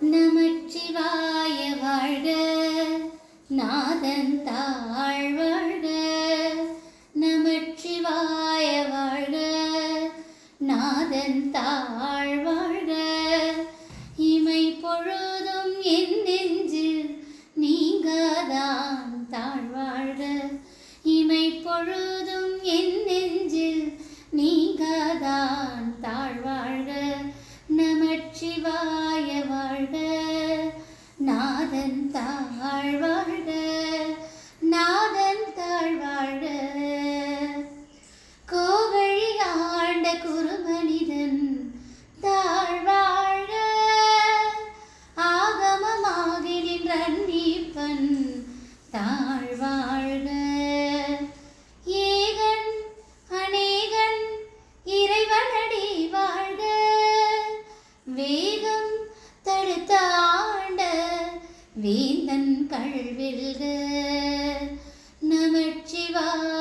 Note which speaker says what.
Speaker 1: நமச்சிவாய வாழ்க, நாதன் தாழ் வாழ்க. நமச்சிவாய வாழ்க, நாதன் தாழ் வாழ்க. இமை பொழுதும் என் நெஞ்சில் நீங்காதான் தாழ் வாழ்க. இமை பொழுதும் என் நெஞ்சில் நீங்காதான் தாழ் வாழ்க. நமச்சிவாய வாழ்க, நாதன் தாழ் வாழ்க. நாதன் தாழ் வாழ்க. கோவழி ஆண்ட குருமனிதன் தாழ் வாழ்க. ஆகமமாகி நின்ற அன்னீப்பன் தாழ் வாழ்க. ஏகன் அநேகன் இறைவனடி வாழ்க. வேகம் தடுத்தாண்ட வேந்தன் கழ்வெல்க. நமச்சிவாய